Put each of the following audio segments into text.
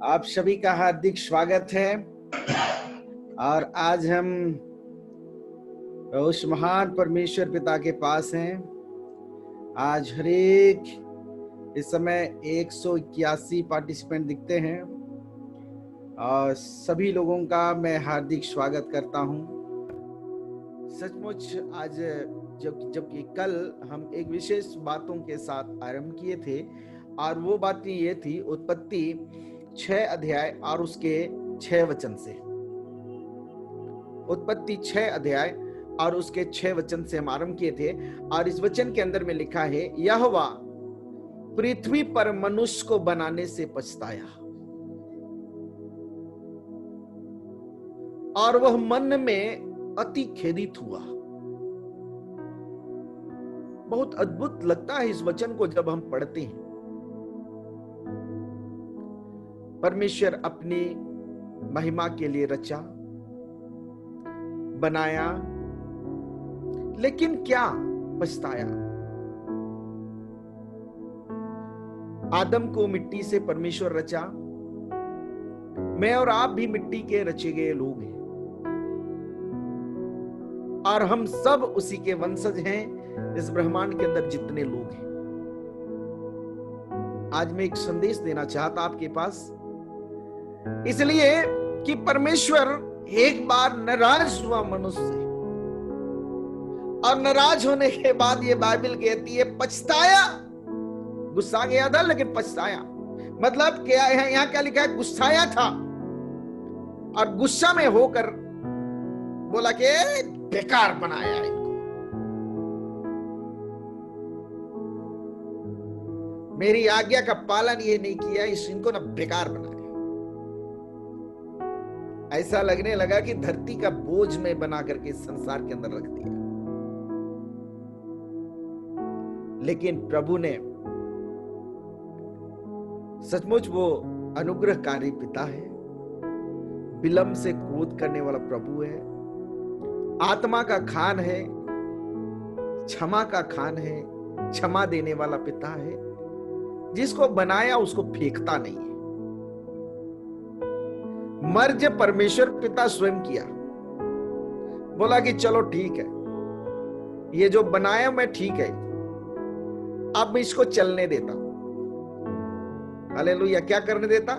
आप सभी का हार्दिक स्वागत है। और आज हम उस महान परमेश्वर पिता के पास हैं। आज हरेक इस समय 181 पार्टिसिपेंट दिखते हैं और सभी लोगों का मैं हार्दिक स्वागत करता हूं। सचमुच आज जबकि कल हम एक विशेष बातों के साथ आरंभ किए थे और वो बात ये थी उत्पत्ति 6 अध्याय और उसके 6 वचन से। उत्पत्ति 6 अध्याय और उसके 6 वचन से हम आरंभ किए थे और इस वचन के अंदर में लिखा है, यहोवा पृथ्वी पर मनुष्य को बनाने से पछताया और वह मन में अति खेदित हुआ। बहुत अद्भुत लगता है इस वचन को जब हम पढ़ते हैं। परमेश्वर अपनी महिमा के लिए रचा, बनाया, लेकिन क्या पछताया। आदम को मिट्टी से परमेश्वर रचा। मैं और आप भी मिट्टी के रचे गए लोग हैं और हम सब उसी के वंशज हैं इस ब्रह्मांड के अंदर जितने लोग हैं। आज मैं एक संदेश देना चाहता आपके पास, इसलिए कि परमेश्वर एक बार नाराज हुआ मनुष्य से और नाराज होने के बाद ये बाइबल कहती है पछताया। गुस्सा गया था लेकिन पछताया। मतलब क्या है, यहां क्या लिखा है? गुस्साया था और गुस्सा में होकर बोला कि बेकार बनाया इनको, मेरी आज्ञा का पालन ये नहीं किया, इनको ना बेकार बनाया। ऐसा लगने लगा कि धरती का बोझ में बना करके संसार के अंदर रख दिया। लेकिन प्रभु ने, सचमुच वो अनुग्रहकारी पिता है, विलंब से क्रोध करने वाला प्रभु है, आत्मा का खान है, क्षमा का खान है, क्षमा देने वाला पिता है। जिसको बनाया उसको फेंकता नहीं है। मर्ज परमेश्वर पिता स्वयं किया, बोला कि चलो ठीक है, ये जो बनाया मैं ठीक है, अब मैं इसको चलने देता हूं। हालेलुया। क्या करने देता?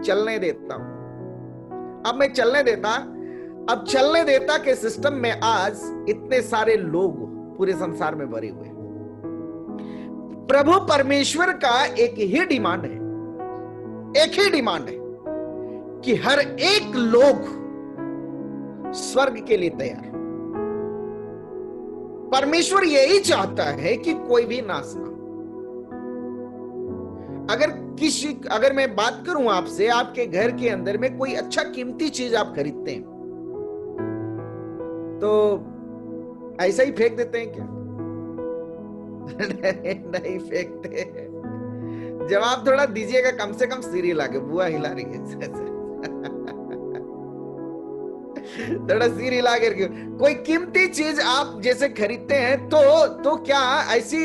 चलने देता हूं। अब मैं चलने देता, अब चलने देता के सिस्टम में आज इतने सारे लोग पूरे संसार में भरे हुए हैं। प्रभु परमेश्वर का एक ही डिमांड है, एक ही डिमांड है कि हर एक लोग स्वर्ग के लिए तैयार। परमेश्वर यही चाहता है कि कोई भी नाश ना। अगर मैं बात करूं आपसे, आपके घर के अंदर में कोई अच्छा कीमती चीज आप खरीदते हैं तो ऐसा ही फेंक देते हैं क्या? नहीं फेंकते। जवाब थोड़ा दीजिएगा, कम से कम सिर हिला के। बुआ हिला रही है थोड़ा सिर हिला करके। कोई कीमती चीज आप जैसे खरीदते हैं तो क्या ऐसी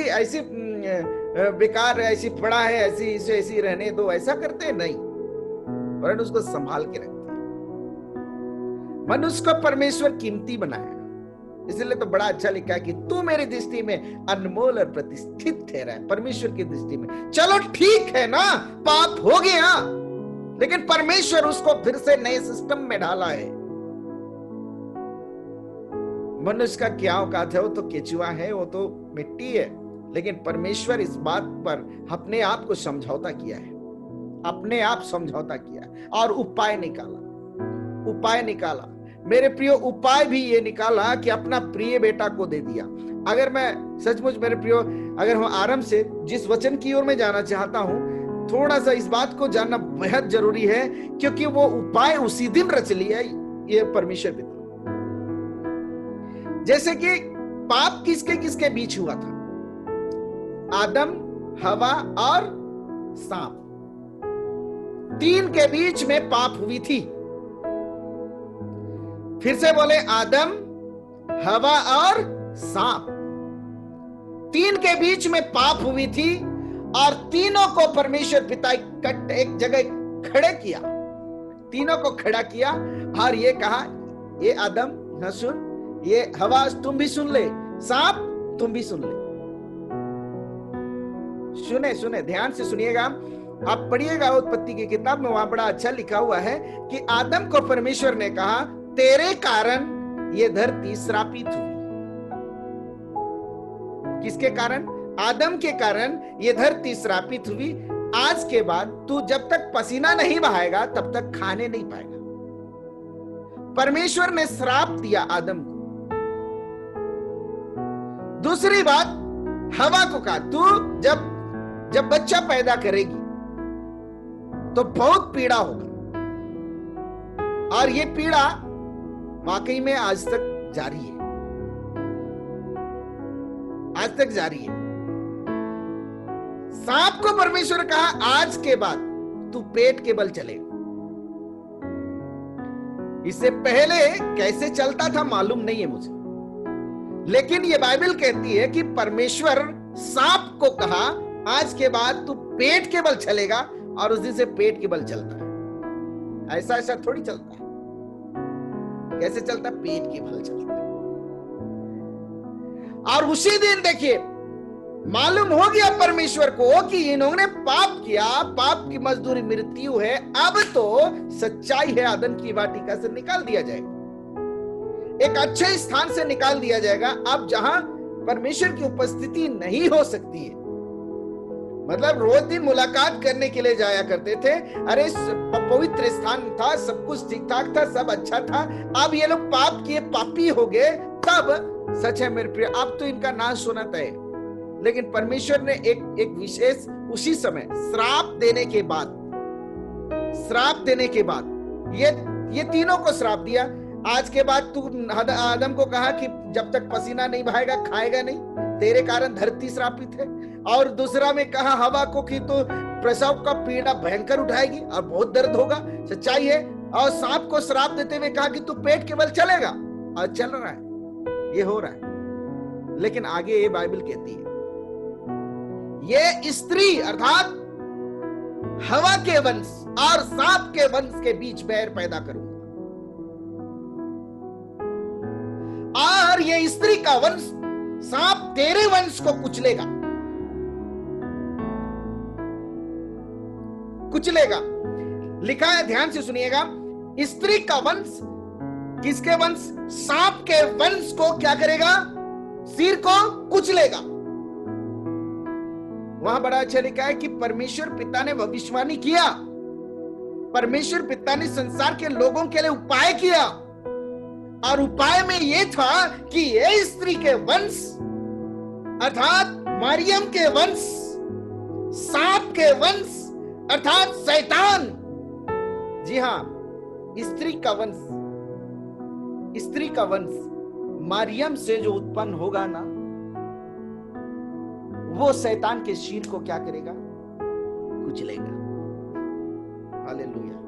बेकार है, ऐसी पड़ा है, ऐसी रहने दो, ऐसा करते हैं? नहीं, परंतु उसको संभाल के रखते हैं। मनुष्य को परमेश्वर कीमती बनाया, इसलिए तो बड़ा अच्छा लिखा है कि तू मेरी दृष्टि में अनमोल और प्रतिष्ठित ठहरा है। परमेश्वर की दृष्टि में चलो ठीक है ना, पाप हो गया, लेकिन परमेश्वर उसको फिर से नए सिस्टम में डाला है। मनुष्य का क्या औकात है? वो तो केचुआ है, वो तो मिट्टी है, लेकिन परमेश्वर इस बात पर अपने आप को समझौता किया है, अपने आप समझौता किया और उपाय निकाला। मेरे प्रिय, उपाय भी ये निकाला कि अपना प्रिय बेटा को दे दिया। अगर मैं सचमुच मेरे प्रिय, अगर हम आरंभ से जिस वचन की ओर मैं जाना चाहता हूं, थोड़ा सा इस बात को जानना बेहद जरूरी है, क्योंकि वो उपाय उसी दिन रच लिया ये परमेश्वर पिता। जैसे कि पाप किसके किसके बीच हुआ था? आदम, हवा और सांप, तीन के बीच में पाप हुई थी। फिर से बोले, आदम, हवा और सांप, तीन के बीच में पाप हुई थी और तीनों को परमेश्वर पिता एक जगह खड़े किया, तीनों को खड़ा किया और ये कहा, ये आदम न सुन, ये हवा तुम भी सुन ले, सांप तुम भी सुन ले। सुने सुने, ध्यान से सुनिएगा, आप पढ़िएगा उत्पत्ति की किताब में, वहां बड़ा अच्छा लिखा हुआ है कि आदम को परमेश्वर ने कहा, तेरे कारण ये धरती श्रापित हुई। किसके कारण? आदम के कारण ये धरती श्रापित हुई। आज के बाद तू जब तक पसीना नहीं बहाएगा तब तक खाने नहीं पाएगा। परमेश्वर ने श्राप दिया आदम को। दूसरी बात, हवा को कहा, तू जब बच्चा पैदा करेगी तो बहुत पीड़ा होगा, और ये पीड़ा वाकई में आज तक जारी है, आज तक जारी है। सांप को परमेश्वर ने कहा, आज के बाद तू पेट के बल चलेगा। इससे पहले कैसे चलता था मालूम नहीं है मुझे, लेकिन ये बाइबल कहती है कि परमेश्वर सांप को कहा, आज के बाद तू पेट के बल चलेगा, और उस दिन से पेट के बल चलता है। ऐसा ऐसा थोड़ी चलता है। कैसे चलता? पेट के बल चलता है। और उसी दिन देखिए, मालूम हो गया परमेश्वर को कि इन्होंने पाप किया, पाप की मजदूरी मृत्यु है, अब तो सच्चाई है, आदम की वाटिका से निकाल दिया जाएगा, एक अच्छे स्थान से निकाल दिया जाएगा, अब जहां परमेश्वर की उपस्थिति नहीं हो सकती है। मतलब रोज दिन मुलाकात करने के लिए जाया करते थे, अरे पवित्र स्थान था, सब कुछ ठीक ठाक था, सब अच्छा था। अब ये लोग पाप किए, पापी हो गए, तब सच है मेरे प्रिय, अब तो इनका नाश होना तय है। लेकिन परमेश्वर ने एक विशेष उसी समय श्राप देने के बाद ये तीनों को श्राप दिया। आज के बाद तू आदम को कहा कि जब तक पसीना नहीं बहाएगा खाएगा नहीं, तेरे कारण धरती श्रापित है। और दूसरा में कहा हवा को कि तो प्रसव का पीड़ा भयंकर उठाएगी और बहुत दर्द होगा, सच्चाई है। और सांप को श्राप देते हुए कहा कि तू पेट के बल चलेगा, और चल रहा है, ये हो रहा है। लेकिन आगे ये बाइबल कहती है, ये स्त्री अर्थात हवा के वंश और सांप के वंश के बीच बैर पैदा करूंगा, और ये स्त्री का वंश सांप तेरे वंश को कुचलेगा। लिखा है, ध्यान से सुनिएगा, स्त्री का वंश किसके वंश? सांप के वंश को क्या करेगा? सिर को कुचलेगा। वहां बड़ा अच्छा लिखा है कि परमेश्वर पिता ने भविष्यवाणी किया, परमेश्वर पिता ने संसार के लोगों के लिए उपाय किया, और उपाय में यह था कि ये स्त्री के वंश अर्थात मरियम के वंश, सांप के वंश अर्थात शैतान, जी हां, स्त्री का वंश मरियम से जो उत्पन्न होगा ना, वो शैतान के शीर को क्या करेगा? कुचलेगा। हालेलुया,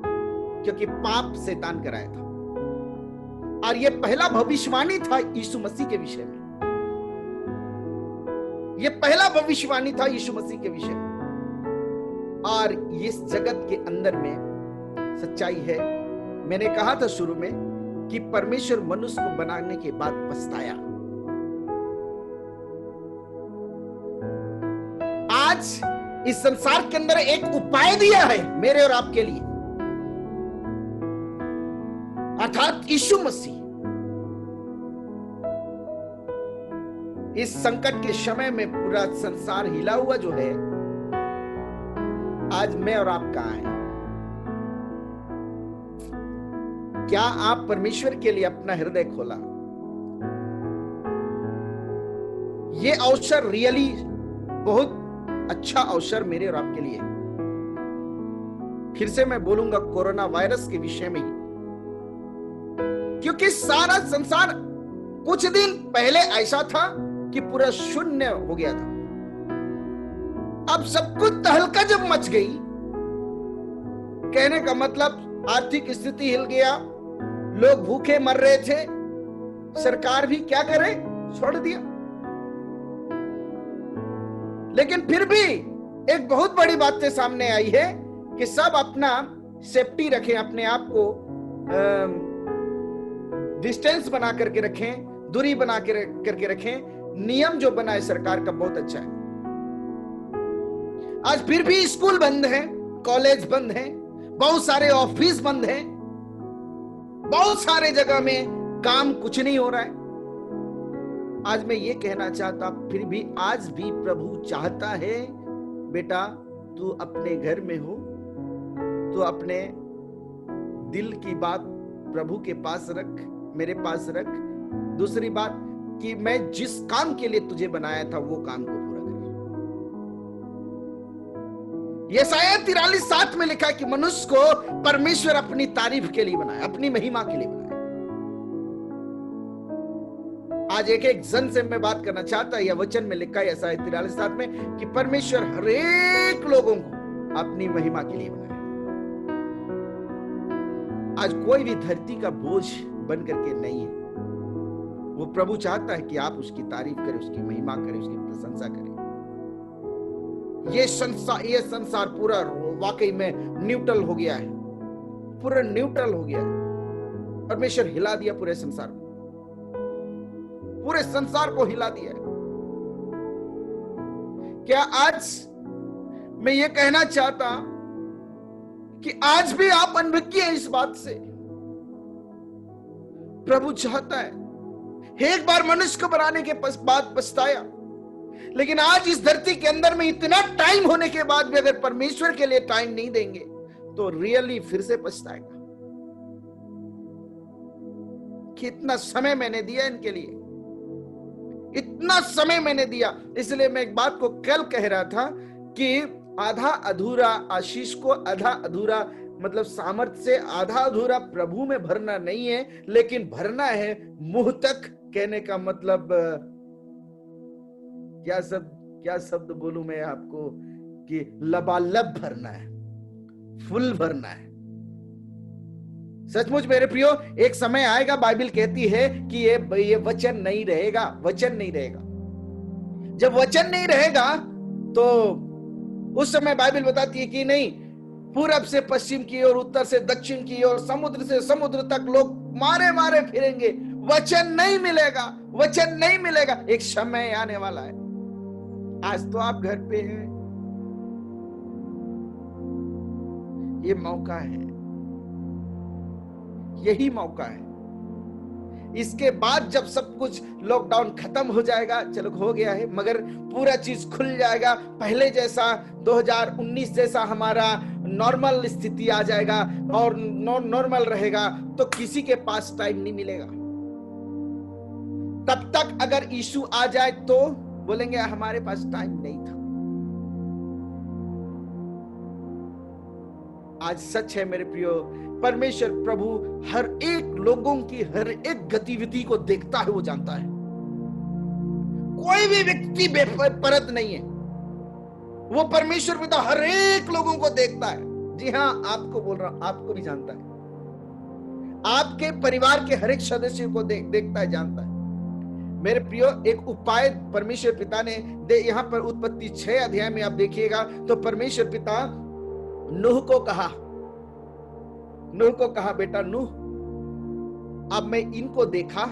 क्योंकि पाप शैतान कराया था। और ये पहला भविष्यवाणी था यीशु मसीह के विषय में, ये पहला भविष्यवाणी था यीशु मसीह के विषय में। और इस जगत के अंदर में सच्चाई है, मैंने कहा था शुरू में कि परमेश्वर मनुष्य को बनाने के बाद पछताया। आज इस संसार के अंदर एक उपाय दिया है मेरे और आपके लिए, अर्थात यीशु मसीह। इस संकट के समय में पूरा संसार हिला हुआ जो है, आज मैं और आप कहां हैं? क्या आप परमेश्वर के लिए अपना हृदय खोला? यह अवसर रियली बहुत अच्छा अवसर मेरे और आपके लिए। फिर से मैं बोलूंगा कोरोना वायरस के विषय में ही, क्योंकि सारा संसार कुछ दिन पहले ऐसा था कि पूरा शून्य हो गया था। अब सब कुछ तहलका जब मच गई, कहने का मतलब आर्थिक स्थिति हिल गया, लोग भूखे मर रहे थे, सरकार भी क्या करे, छोड़ दिया। लेकिन फिर भी एक बहुत बड़ी बात सामने आई है कि सब अपना सेफ्टी रखें, अपने आप को डिस्टेंस बना करके रखें, दूरी बना करके रखें। नियम जो बना है सरकार का बहुत अच्छा है। आज फिर भी स्कूल बंद है, कॉलेज बंद है, बहुत सारे ऑफिस बंद हैं, बहुत सारे जगह में काम कुछ नहीं हो रहा है। आज मैं ये कहना चाहता, फिर भी आज भी प्रभु चाहता है बेटा तू अपने घर में हो तो अपने दिल की बात प्रभु के पास रख, मेरे पास रख। दूसरी बात कि मैं जिस काम के लिए तुझे बनाया था वो काम को पूरा कर। यशायाह 43:7 में लिखा कि मनुष्य को परमेश्वर अपनी तारीफ के लिए बनाया, अपनी महिमा के लिए बनाया। आज एक एक जन से मैं बात करना चाहता, यह वचन में लिखा है यशायाह 43:7 में कि परमेश्वर हर एक लोगों को अपनी महिमा के लिए बनाया। आज कोई भी धरती का बोझ बन करके नहीं है। वो प्रभु चाहता है कि आप उसकी तारीफ करें, उसकी महिमा करें, उसकी प्रशंसा करें। ये संसार पूरा वाकई में न्यूट्रल हो गया है, पूरा न्यूट्रल हो गया है। परमेश्वर हिला दिया पूरे संसार को, पूरे संसार को हिला दिया है। क्या आज मैं ये कहना चाहता कि आज भी आप अनभिज्ञ हैं इस बात से। प्रभु चाहता है, एक बार मनुष्य को बनाने के बाद पछताया, लेकिन आज इस धरती के अंदर में इतना टाइम होने के बाद भी अगर परमेश्वर के लिए टाइम नहीं देंगे तो रियली फिर से पछताएगा। कितना समय मैंने दिया इनके लिए, इतना समय मैंने दिया। इसलिए मैं एक बात को कल कह रहा था कि आधा अधूरा आशीष को, आधा अधूरा मतलब सामर्थ्य से आधा अधूरा प्रभु में भरना नहीं है, लेकिन भरना है मुंह तक। कहने का मतलब क्या शब्द बोलूं मैं आपको कि लबालब भरना है, फुल भरना है। सचमुच मेरे प्रियो, एक समय आएगा, बाइबल कहती है कि ये वचन नहीं रहेगा, वचन नहीं रहेगा। जब वचन नहीं रहेगा तो उस समय बाइबल बताती है कि नहीं, पूरब से पश्चिम की ओर, उत्तर से दक्षिण की ओर, समुद्र से समुद्र तक लोग मारे मारे फिरेंगे, वचन नहीं मिलेगा, वचन नहीं मिलेगा। एक समय आने वाला है। आज तो आप घर पे हैं, ये मौका है, यही मौका है। इसके बाद जब सब कुछ लॉकडाउन खत्म हो जाएगा, चलो हो गया है, मगर पूरा चीज खुल जाएगा, पहले जैसा 2019 जैसा हमारा नॉर्मल स्थिति आ जाएगा और नॉर्मल रहेगा, तो किसी के पास टाइम नहीं मिलेगा। तब तक अगर इशू आ जाए तो बोलेंगे हमारे पास टाइम नहीं था। आज सच है मेरे प्रियो, परमेश्वर प्रभु हर एक लोगों की हर एक गतिविधि को देखता है, वो जानता है। कोई भी व्यक्ति बेपरद नहीं है, वो परमेश्वर पिता हर एक लोगों को देखता है। जी हाँ, आपको बोल रहा हूं, आपको भी जानता है, आपके परिवार के हर एक सदस्य को देखता है, जानता है। मेरे प्रियो, एक उपाय परमेश्वर पिता ने यहां पर उत्पत्ति 6 अध्याय में आप देखिएगा तो परमेश्वर पिता नूह को कहा बेटा नूह, अब मैं इनको देखा,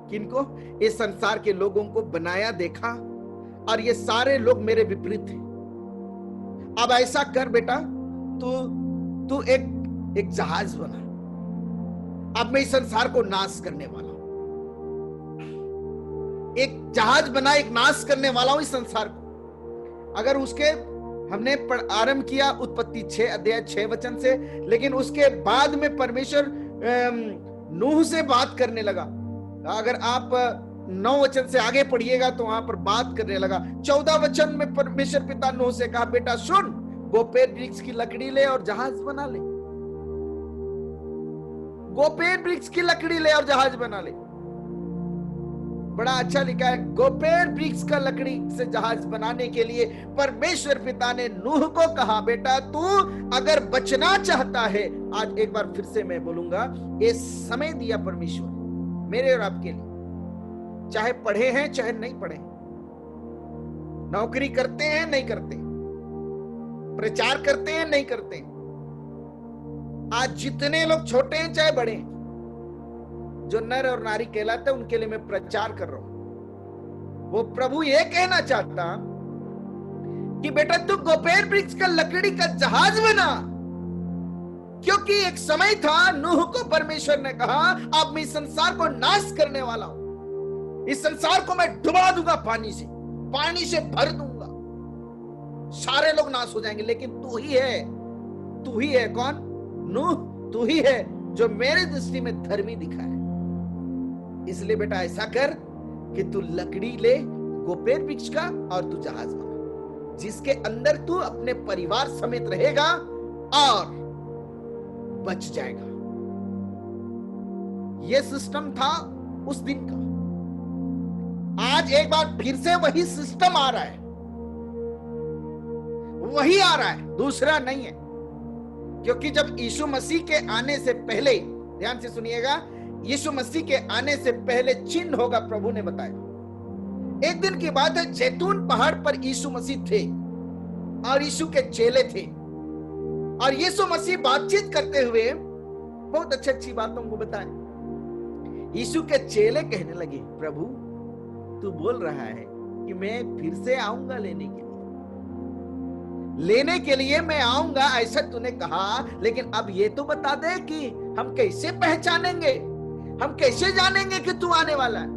किनको? इस संसार के लोगों को बनाया देखा, और ये सारे लोग मेरे विपरीत थे। अब ऐसा कर बेटा, तू एक जहाज बना, अब मैं इस संसार को नाश करने वाला हूं। एक जहाज बना, एक नाश करने वाला हूं इस संसार को। अगर उसके हमने आरंभ किया उत्पत्ति 6 अध्याय 6 वचन से, लेकिन उसके बाद में परमेश्वर नूह से बात करने लगा। अगर आप 9 वचन से आगे पढ़िएगा तो वहां पर बात करने लगा। 14 वचन में परमेश्वर पिता नूह से कहा, बेटा सुन, गोपेर वृक्ष की लकड़ी ले और जहाज बना ले। गोपेर वृक्ष की लकड़ी ले और जहाज बना ले। बड़ा अच्छा लिखा है, गोपेर वृक्ष का लकड़ी से जहाज बनाने के लिए परमेश्वर पिता ने नूह को कहा, बेटा तू अगर बचना चाहता है, आज एक बार फिर से मैं बोलूंगा, ये समय दिया परमेश्वर मेरे और आपके लिए। चाहे पढ़े हैं चाहे नहीं पढ़े, नौकरी करते हैं नहीं करते, प्रचार करते हैं नहीं करते, आज जितने लोग छोटे हैं चाहे बड़े हैं, जो नर और नारी कहलाते हैं, उनके लिए मैं प्रचार कर रहा हूं। वो प्रभु ये कहना चाहता कि बेटा तू गोपेर वृक्ष का लकड़ी का जहाज बना, क्योंकि एक समय था नूह को परमेश्वर ने कहा अब मैं इस संसार को नाश करने वाला हूं, इस संसार को मैं डुबा दूंगा, पानी से भर दूंगा, सारे लोग नाश हो जाएंगे, लेकिन तू ही है कौन? नूह, तू ही है जो मेरे दृष्टि में धर्मी दिखा है। इसलिए बेटा ऐसा कर कि तू लकड़ी ले गोपेर वृक्ष का और तू जहाज बना, जिसके अंदर तू अपने परिवार समेत रहेगा और बच जाएगा। यह सिस्टम था उस दिन का। आज एक बार फिर से वही सिस्टम आ रहा है, वही आ रहा है, दूसरा नहीं है। क्योंकि जब यीशु मसीह के आने से पहले, ध्यान से सुनिएगा, यीशु मसीह के आने से पहले चिन्ह होगा, प्रभु ने बताया। एक दिन की बात है, जैतून पहाड़ पर यीशु मसीह थे और यीशु के चेले थे, और यीशु मसीह बातचीत करते हुए बहुत अच्छी बातों को बताए। यीशु के चेले कहने लगे, प्रभु तू बोल रहा है कि मैं फिर से आऊंगा लेने के लिए मैं आऊंगा, ऐसा तूने कहा, लेकिन अब ये तो बता दे कि हम कैसे पहचानेंगे, हम कैसे जानेंगे कि तू आने वाला है?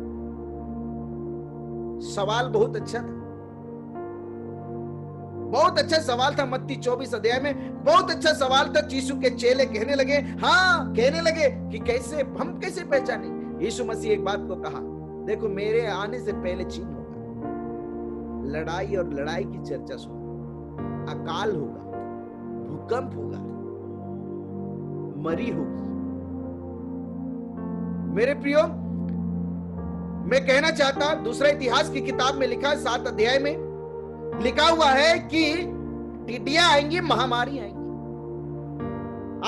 सवाल बहुत अच्छा था, बहुत अच्छा सवाल था। मत्ती 24 अध्याय में बहुत अच्छा सवाल था। यीशु के चेले कहने लगे कि कैसे हम कैसे पहचाने? यीशु मसीह एक बात को कहा, देखो मेरे आने से पहले चिन्ह होगा, लड़ाई और लड़ाई की चर्चा सुनो, अकाल होगा, भूकंप होगा, मरी होगी। मेरे प्रियो, मैं कहना चाहता, दूसरा इतिहास की किताब में लिखा 7 अध्याय में लिखा हुआ है कि टिड्डियां आएंगी, महामारी आएंगी।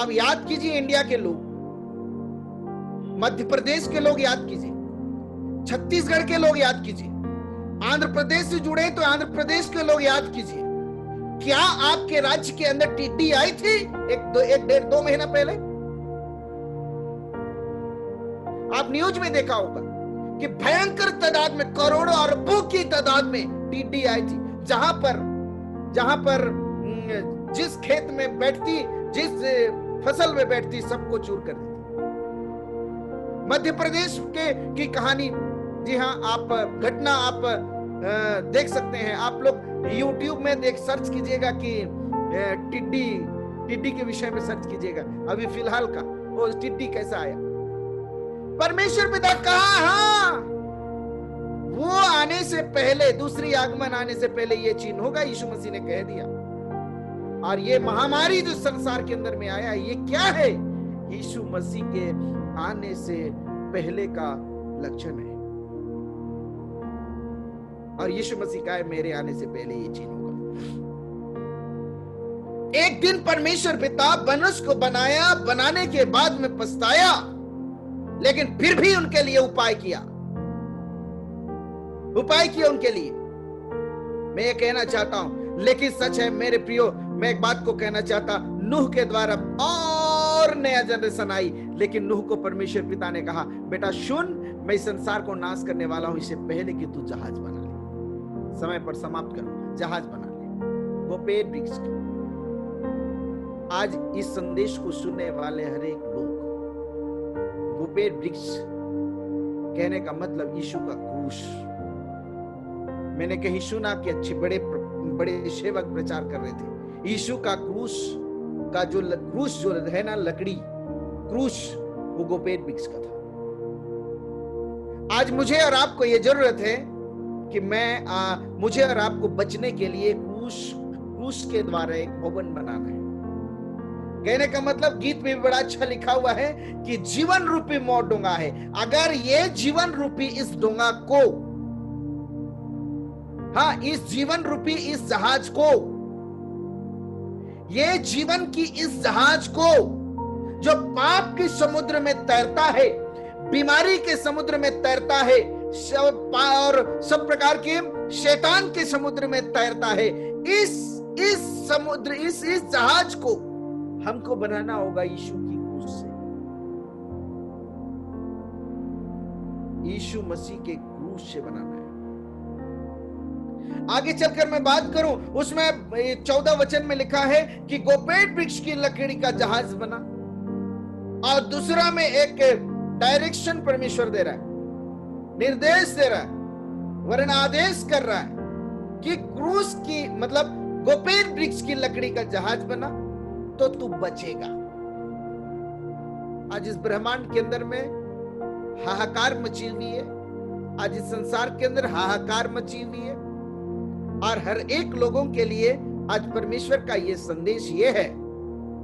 आप याद कीजिए, इंडिया के लोग, मध्य प्रदेश के लोग याद कीजिए, छत्तीसगढ़ के लोग याद कीजिए, आंध्र प्रदेश से जुड़े तो आंध्र प्रदेश के लोग याद कीजिए। क्या आपके राज्य के अंदर टिड्डी आई थी एक डेढ़ 2 महीना पहले? आप न्यूज में देखा होगा कि भयंकर तादाद में, करोड़ों अरबों की तादाद में टिड्डी आई थी, जहां पर जिस खेत में बैठती, जिस फसल में बैठती, सबको चूर कर देती। मध्य प्रदेश की कहानी, जी हाँ, आप घटना आप देख सकते हैं। आप लोग YouTube में सर्च कीजिएगा कि टिड्डी के विषय में सर्च कीजिएगा, अभी फिलहाल का वो टिड्डी कैसा आया। परमेश्वर पिता कहा, हाँ वो आने से पहले, दूसरी आगमन आने से पहले ये चिन्ह होगा, यीशु मसीह ने कह दिया। और ये महामारी जो संसार के अंदर में आया, ये क्या है? यीशु मसीह के आने से पहले का लक्षण है। और यीशु मसीह का है, मेरे आने से पहले ये चिन्ह होगा। एक दिन परमेश्वर पिता मनुष्य को बनाया, बनाने के बाद में पछताया, लेकिन फिर भी उनके लिए उपाय किया उनके लिए। मैं ये कहना चाहता हूं, लेकिन सच है मेरे प्रियो, मैं एक बात को कहना चाहता, नूह के द्वारा और नया जनरेशन आई, लेकिन नूह को परमेश्वर पिता ने कहा, बेटा सुन, मैं इस संसार को नाश करने वाला हूं, इससे पहले कि तू जहाज बना ले, समय पर समाप्त करूंगा, जहाज बना ले गोपेर वृक्ष की। आज इस संदेश को सुनने वाले हर एक लोग, गोपेर वृक्ष कहने का मतलब यीशु का क्रूस। मैंने कहीं सुना कि अच्छे बड़े सेवक प्रचार कर रहे थे, यीशु का क्रूस का जो है ना, लकड़ी क्रूस, वो गोपेर वृक्ष का था। आज मुझे और आपको ये जरूरत है कि मुझे और आपको बचने के लिए क्रूस के द्वारा एक भवन बनाना है। कहने का मतलब, गीत में भी बड़ा अच्छा लिखा हुआ है कि जीवन रूपी मोर डोंगा है। अगर ये जीवन रूपी इस डोंगा को, हाँ, इस जीवन रूपी इस जहाज को, ये जीवन की इस जहाज को, जो पाप के समुद्र में तैरता है, बीमारी के समुद्र में तैरता है, और सब प्रकार के शैतान के समुद्र में तैरता है, इस जहाज को हमको बनाना होगा यीशु की क्रूस से, यीशु मसीह के क्रूस से बनाना है। आगे चलकर मैं बात करूं, उसमें 14 वचन में लिखा है कि गोपेट वृक्ष की लकड़ी का जहाज बना, और दूसरा में एक डायरेक्शन परमेश्वर दे रहा है, निर्देश दे रहा है, वरन आदेश कर रहा है कि क्रूस की मतलब गोपेट वृक्ष की लकड़ी का जहाज बना तो तू बचेगा। आज इस ब्रह्मांड के अंदर में हाहाकार मची हुई है, आज इस संसार के अंदर हाहाकार मची हुई है, और हर एक लोगों के लिए आज परमेश्वर का यह संदेश ये है,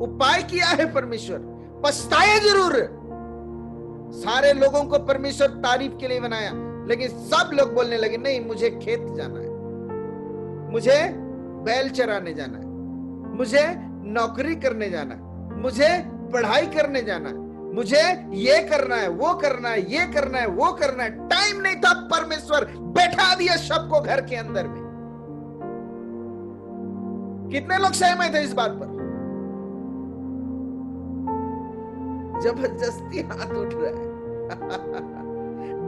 उपाय किया है परमेश्वर, पछताए जरूर। सारे लोगों को परमेश्वर तारीफ के लिए बनाया, लेकिन सब लोग बोलने लगे नहीं, मुझे खेत जाना है, मुझे बैल चराने जाना है, मुझे नौकरी करने जाना है, मुझे पढ़ाई करने जाना है, मुझे ये करना है, वो करना है, ये करना है, वो करना है। टाइम नहीं था, परमेश्वर बैठा दिया सबको घर के अंदर में। कितने लोग सहमत थे इस बात पर? जबरदस्ती हाथ उठ रहा है।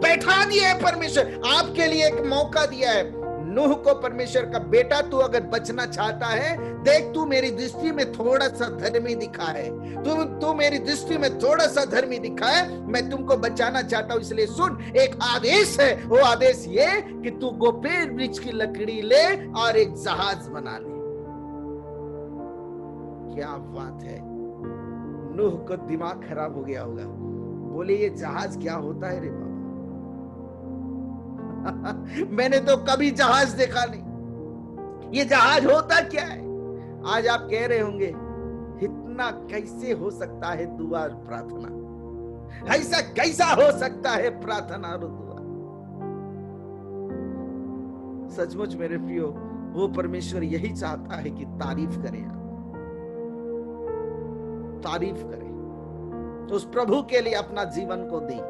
बैठा दिया है परमेश्वर, आपके लिए एक मौका दिया है। नूह को परमेश्वर का बेटा, तू अगर बचना चाहता है, देख तू मेरी दृष्टि में थोड़ा सा धर्मी दिखा है, तू मेरी दृष्टि में थोड़ा सा धर्मी दिखा है, मैं तुमको बचाना चाहता हूं, इसलिए सुन, एक आदेश है, वो आदेश ये कि तू गोपेट वृक्ष की लकड़ी ले और एक जहाज बना ले। क्या बात है! नूह को दिमाग खराब हो गया होगा, बोले ये जहाज क्या होता है रे बाबा। मैंने तो कभी जहाज देखा नहीं, ये जहाज होता क्या है? आज आप कह रहे होंगे इतना कैसे हो सकता है दुआ और प्रार्थना, ऐसा कैसा हो सकता है प्रार्थना और दुआ। सचमुच मेरे प्रियो, वो परमेश्वर यही चाहता है कि तारीफ करें आप, तारीफ करें, उस प्रभु के लिए अपना जीवन को दें,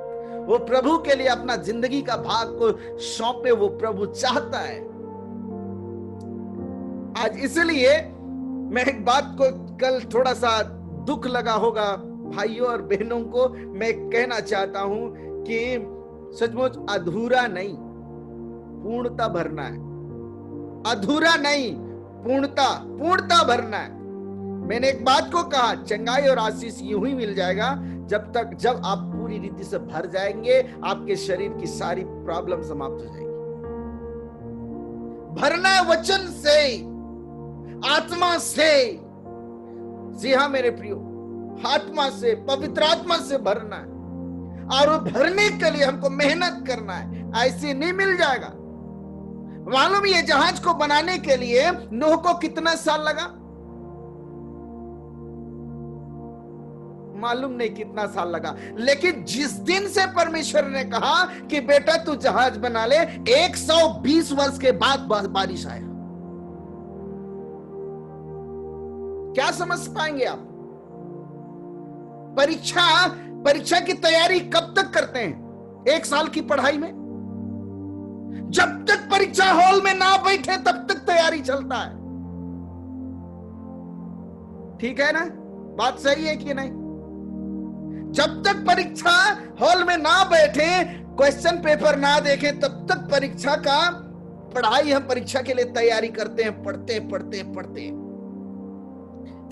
वो प्रभु के लिए अपना जिंदगी का भाग को सौंपे, वो प्रभु चाहता है। आज इसलिए मैं एक बात को, कल थोड़ा सा दुख लगा होगा भाइयों और बहनों को, मैं कहना चाहता हूं कि सचमुच अधूरा नहीं, पूर्णता भरना है। अधूरा नहीं, पूर्णता भरना है। मैंने एक बात को कहा, चंगाई और आशीष यूं ही मिल जाएगा जब आप पूरी रीति से भर जाएंगे, आपके शरीर की सारी प्रॉब्लम समाप्त हो जाएगी। भरना वचन से, आत्मा से। जी हाँ मेरे प्रियो, आत्मा से, पवित्र आत्मा से भरना है, और वो भरने के लिए हमको मेहनत करना है, ऐसे नहीं मिल जाएगा। मालूम ये जहाज को बनाने के लिए नूह को कितना साल लगा? मालूम नहीं कितना साल लगा, लेकिन जिस दिन से परमेश्वर ने कहा कि बेटा तू जहाज बना ले, 120 वर्ष के बाद बारिश आया। क्या समझ पाएंगे आप? परीक्षा की तैयारी कब तक करते हैं? 1 साल की पढ़ाई में जब तक परीक्षा हॉल में ना बैठे तब तक तैयारी चलता है। ठीक है ना? बात सही है कि नहीं? जब तक परीक्षा हॉल में ना बैठे, क्वेश्चन पेपर ना देखें, तब तक परीक्षा का पढ़ाई, हम परीक्षा के लिए तैयारी करते हैं, पढ़ते।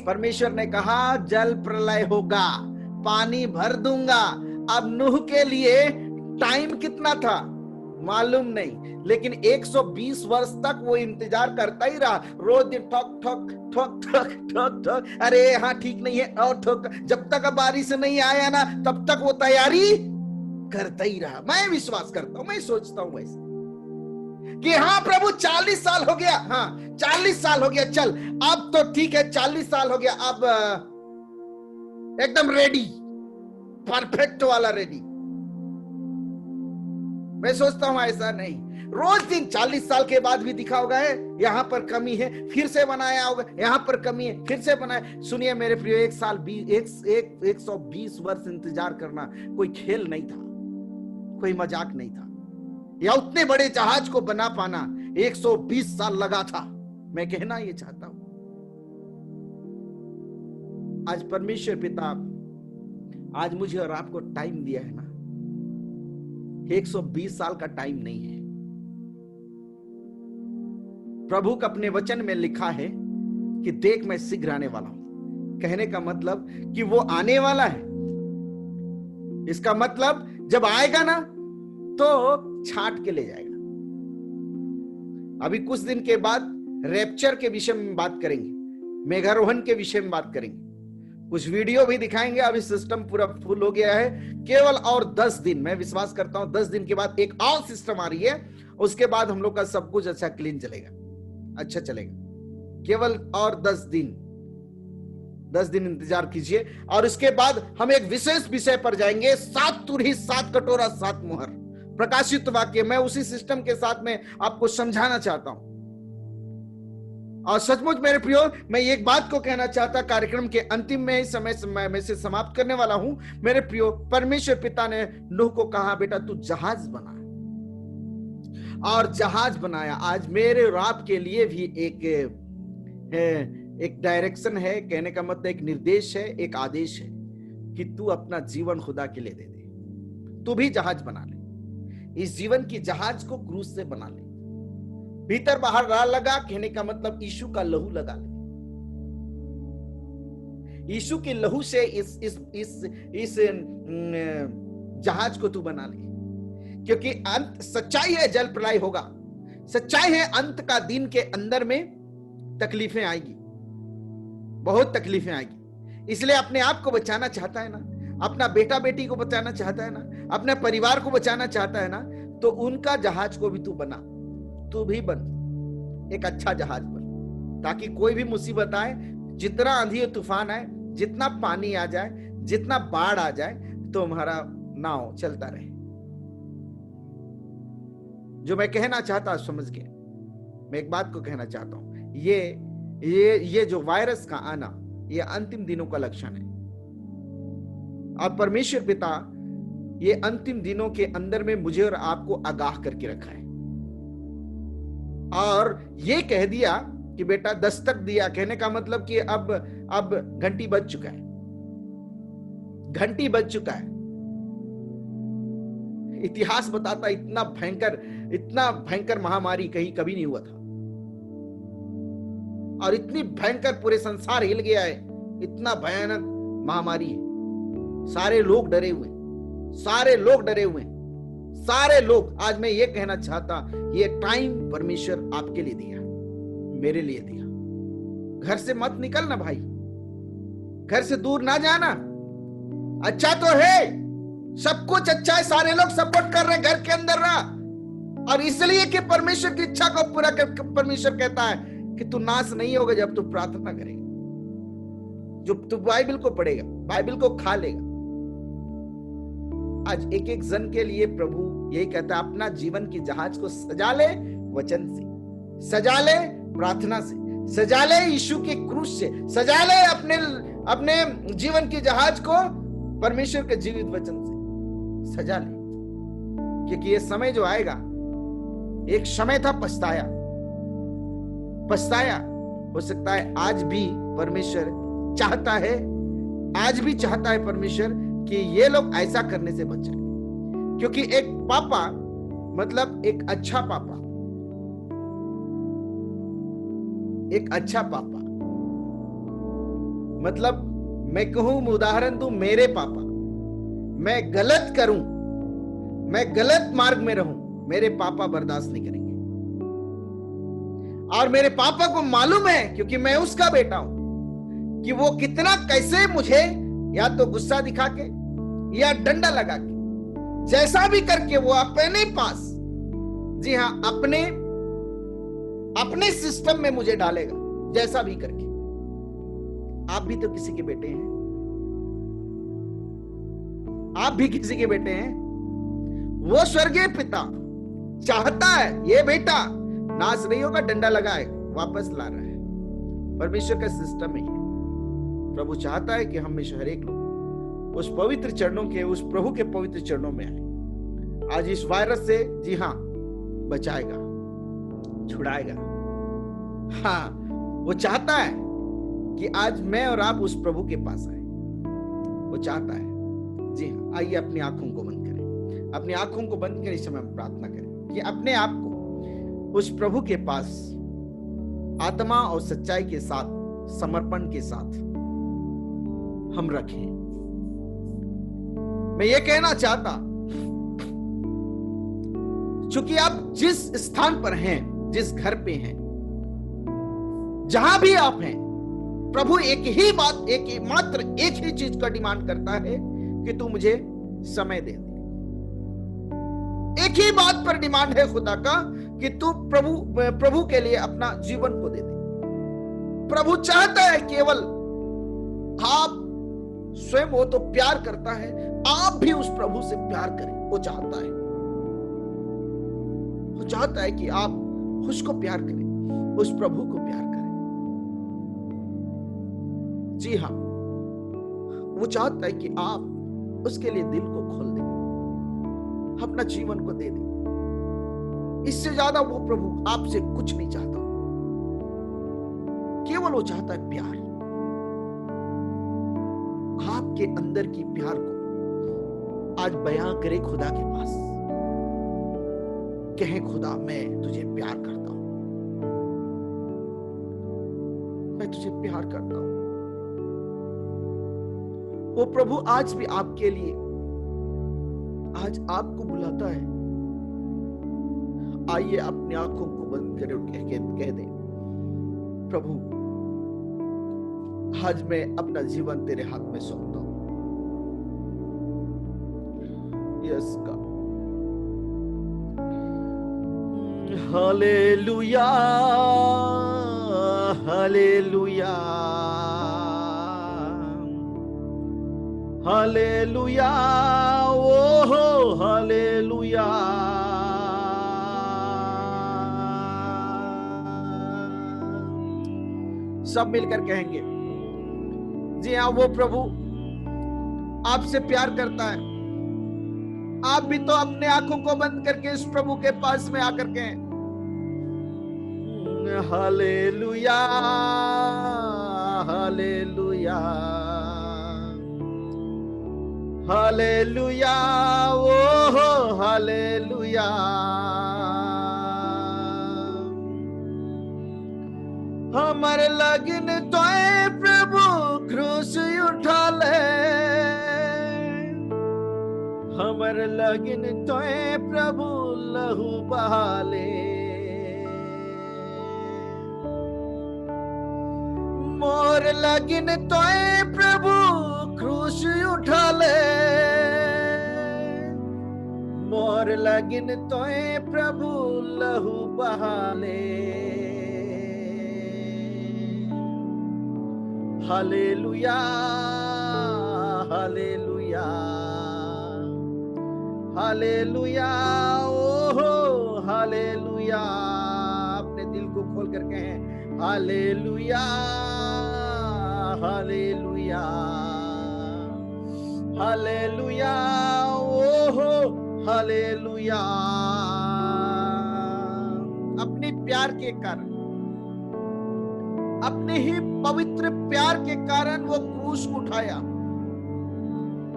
परमेश्वर ने कहा जल प्रलय होगा, पानी भर दूंगा। अब नूह के लिए टाइम कितना था मालूम नहीं, लेकिन 120 वर्ष तक वो इंतजार करता ही रहा। रोज दिन ठोक ठोक ठोक ठोक ठोक ठोक, अरे हाँ ठीक नहीं है, और ठोक, जब तक बारिश नहीं आया ना तब तक वो तैयारी करता ही रहा। मैं विश्वास करता हूं, मैं सोचता हूं वैसे कि हाँ प्रभु 40 साल हो गया, हाँ 40 साल हो गया, चल अब तो ठीक है, 40 साल हो गया, अब एकदम रेडी, परफेक्ट वाला रेडी। मैं सोचता हूं ऐसा नहीं, रोज दिन 40 साल के बाद भी दिखा होगा है यहां पर कमी है, फिर से बनाया होगा, यहां पर कमी है, फिर से बनाया। सुनिए मेरे प्रियो, 120 वर्ष इंतजार करना कोई खेल नहीं था, कोई मजाक नहीं था, या उतने बड़े जहाज को बना पाना 120 साल लगा था। मैं कहना ये चाहता हूं आज परमेश्वर पिता आज मुझे और आपको टाइम दिया है ना, 120 साल का टाइम नहीं है। प्रभु का अपने वचन में लिखा है कि देख मैं शीघ्र आने वाला हूं। कहने का मतलब कि वो आने वाला है। इसका मतलब जब आएगा ना तो छाट के ले जाएगा। अभी कुछ दिन के बाद रैप्चर के विषय में बात करेंगे, मेघारोहण के विषय में बात करेंगे, कुछ वीडियो भी दिखाएंगे। अभी सिस्टम पूरा फुल हो गया है। केवल और 10 दिन, मैं विश्वास करता हूं 10 दिन के बाद एक और सिस्टम आ रही है। उसके बाद हम लोग का सब कुछ अच्छा क्लीन चलेगा, अच्छा चलेगा। केवल और 10 दिन इंतजार कीजिए। और उसके बाद हम एक विशेष विषय पर जाएंगे, 7 तुरही 7 कटोरा 7 मुहर, प्रकाशित वाक्य। मैं उसी सिस्टम के साथ में आपको समझाना चाहता हूं। और सचमुच मेरे प्रियो, मैं एक बात को कहना चाहता, कार्यक्रम के अंतिम में ही समय में से समाप्त करने वाला हूं। मेरे प्रियो, परमेश्वर पिता ने नूह को कहा, बेटा तू जहाज बना, और जहाज बनाया। आज मेरे और आपके लिए भी एक डायरेक्शन है, कहने का मतलब एक निर्देश है, एक आदेश है कि तू अपना जीवन खुदा के लिए दे दे। तू भी जहाज बना ले, इस जीवन की जहाज को क्रूज से बना ले। भीतर बाहर राह लगा, कहने का मतलब यीशु का लहू लगा ले। यीशु के लहू से इस जहाज को तू बना ले, क्योंकि अंत सच्चाई है, जल प्रलय होगा। सच्चाई है, अंत का दिन के अंदर में तकलीफें आएगी, बहुत तकलीफें आएगी। इसलिए अपने आप को बचाना चाहता है ना, अपना बेटा बेटी को बचाना चाहता है ना, अपने परिवार को बचाना चाहता है ना, तो उनका जहाज को भी तू बना। तू भी बन एक अच्छा जहाज बन, ताकि कोई भी मुसीबत आए, जितना आंधी तूफान आए, जितना पानी आ जाए, जितना बाढ़ आ जाए, तो हमारा नाव चलता रहे। जो मैं कहना चाहता समझ के, मैं एक बात को कहना चाहता हूं, ये जो वायरस का आना, ये अंतिम दिनों का लक्षण है। और परमेश्वर पिता ये अंतिम दिनों के अंदर में मुझे और आपको आगाह करके रखा है, और ये कह दिया कि बेटा दस्तक दिया। कहने का मतलब कि अब घंटी बज चुका है, घंटी बज चुका है। इतिहास बताता इतना भयंकर महामारी कहीं कभी नहीं हुआ था, और इतनी भयंकर पूरे संसार हिल गया है। इतना भयानक महामारी है। सारे लोग डरे हुए, सारे लोग डरे हुए, सारे लोग। आज मैं ये कहना चाहता, ये टाइम परमेश्वर आपके लिए दिया, मेरे लिए दिया। घर से मत निकलना भाई, घर से दूर ना जाना। अच्छा तो है, सब कुछ अच्छा है, सारे लोग सपोर्ट कर रहे हैं, घर के अंदर रहा। और इसलिए कि परमेश्वर की इच्छा को पूरा कर, परमेश्वर कहता है कि तू नाश नहीं होगा जब तू प्रार्थना करेगा, जब तू बाइबल को पढ़ेगा, बाइबल को खा लेगा। आज एक एक जन के लिए प्रभु यही कहता है, अपना जीवन की जहाज को सजा ले वचन से, सजा ले प्रार्थना से, सजा ले यीशु के क्रूस से, सजा ले अपने जीवन की जहाज को परमेश्वर के जीवित वचन से सजा ले। क्योंकि ये समय जो आएगा, एक समय था पछताया, हो सकता है आज भी परमेश्वर चाहता है, आज भी चाहता है परमेश्वर कि ये लोग ऐसा करने से बच जाए। क्योंकि एक पापा मतलब एक अच्छा पापा, एक अच्छा पापा मतलब मैं कहूं, उदाहरण दूं, मेरे पापा, मैं गलत करूं, मैं गलत मार्ग में रहूं, मेरे पापा बर्दाश्त नहीं करेंगे। और मेरे पापा को मालूम है, क्योंकि मैं उसका बेटा हूं, कि वो कितना कैसे मुझे या तो गुस्सा दिखा के या डंडा लगा के, जैसा भी करके वो अपने पास, जी हां, अपने सिस्टम में मुझे डालेगा, जैसा भी करके। आप भी तो किसी के बेटे हैं, आप भी किसी के बेटे हैं। वो स्वर्गीय पिता चाहता है ये बेटा नाश नहीं होगा, डंडा लगाए वापस ला रहा है। परमेश्वर का सिस्टम है। प्रभु चाहता है कि हम में से हर एक लोग उस पवित्र चरणों के, उस प्रभु के पवित्र चरणों में आए। आज इस वायरस से, जी हां, बचाएगा, छुड़ाएगा। हाँ, वो चाहता है कि आज मैं और आप उस प्रभु के पास आए। वो चाहता है। जी हाँ, आइए अपनी आंखों को बंद करें, अपनी आंखों को बंद कर इस समय हम प्रार्थना करें कि अपने आप को उस प्रभु के पास आत्मा और सच्चाई के साथ, समर्पण के साथ हम रखें। मैं ये कहना चाहता, चूंकि आप जिस स्थान पर हैं, जिस घर पे हैं, जहां भी आप हैं, प्रभु एक ही बात, एक ही चीज का डिमांड करता है कि तू मुझे समय दे दे। एक ही बात पर डिमांड है खुदा का कि तू प्रभु के लिए अपना जीवन को दे दे। प्रभु चाहता है केवल आप स्वयं, वो तो प्यार करता है, आप भी उस प्रभु से प्यार करें। वो चाहता है, वो चाहता है कि आप उसको प्यार करें, उस प्रभु को प्यार करें। जी हाँ, वो चाहता है कि आप उसके लिए दिल को खोल दें, अपना जीवन को दे दें। इससे ज्यादा वो प्रभु आपसे कुछ नहीं चाहता, केवल वो चाहता है प्यार। आपके अंदर की प्यार को आज बयां करे खुदा के पास। कहे खुदा, मैं तुझे प्यार करता हूं, मैं तुझे प्यार करता हूं। वो प्रभु आज भी आपके लिए, आज आपको बुलाता है। आइए अपनी आंखों को बंद करें और कह दें, प्रभु आज मैं अपना जीवन तेरे हाथ में सौंपता हूं। यस गॉड, हालेलुया, हालेलुया, हालेलुया, ओ हालेलुया। सब मिलकर कहेंगे, जी हाँ, वो प्रभु आपसे प्यार करता है। आप भी तो अपने आंखों को बंद करके इस प्रभु के पास में आकर के, हालेलुया, हालेलुया, हालेलुया, ओ हालेलुया। हमारे लगन तो प्रभु क्रूस उठा ले, हमारे लगन तो प्रभु लहू बहा ले। मोर लगन तो प्रभु क्रूस उठा ले, मोर लगन तो प्रभु लहू बहा ले। हालेलुया, हालेलुया, हालेलुया, ओ हालेलुया। अपने दिल को खोल कर कहें, हालेलुया, हालेलुया, हालेलुया, ओ हालेलुया। अपने प्यार के कारण, अपने ही पवित्र प्यार के कारण वो क्रूस उठाया।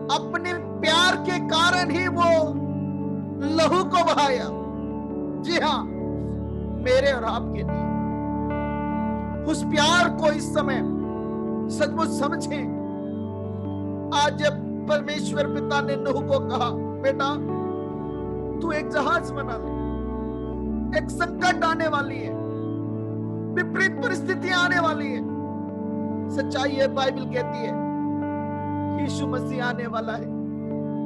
अपने प्यार के कारण ही वो लहू को बहाया। जी हाँ, मेरे और आपके लिए। उस प्यार को इस समय सचमुच समझें। आज जब परमेश्वर पिता ने नूह को कहा, बेटा तू एक जहाज बना ले, एक संकट आने वाली है, विपरीत परिस्थितियां आने वाली है। सच्चाई है, बाइबल कहती है यीशु मसीह आने वाला है,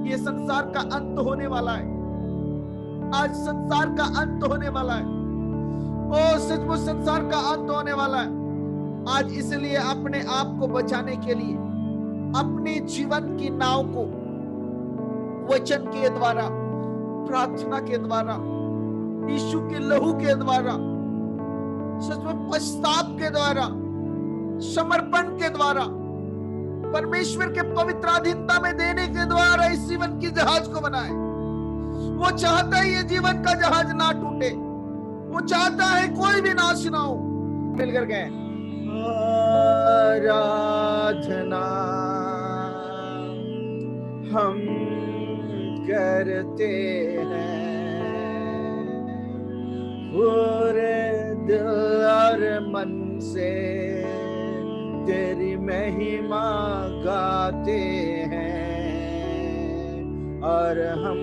ये संसार का अंत होने वाला है। आज संसार का अंत होने वाला है। ओ सचमुच संसार का अंत होने वाला है। आज इसलिए अपने आप को बचाने के लिए अपने जीवन की नाव को वचन के द्वारा, प्रार्थना के द्वारा, यीशु के लहू के द्वारा, सचमुच पश्चाताप के द्वारा, समर्पण के द्वारा, परमेश्वर के पवित्राधीनता में देने के द्वारा इस जीवन की जहाज को बनाए। वो चाहता है ये जीवन का जहाज ना टूटे। वो चाहता है कोई भी नाश ना हो। मिलकर गए, आराधना हम करते हैं, पूरे दिल और मन से तेरी महिमा गाते हैं, और हम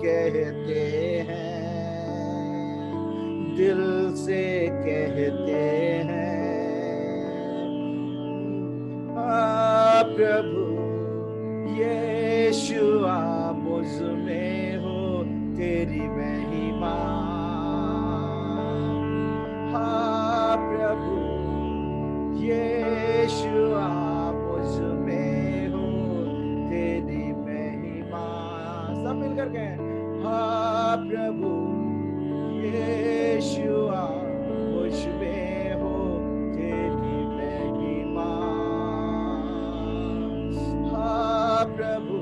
कहते हैं, दिल से कहते हैं, प्रभु यीशुआ मुझ में हो तेरी महिमा। हाँ प्रभु यीशुआ मुझ में हो तेरी महिमा। सब मिलकर कहें, हाँ प्रभु यीशुआ मुझ में हो तेरी महिमा। हाँ प्रभु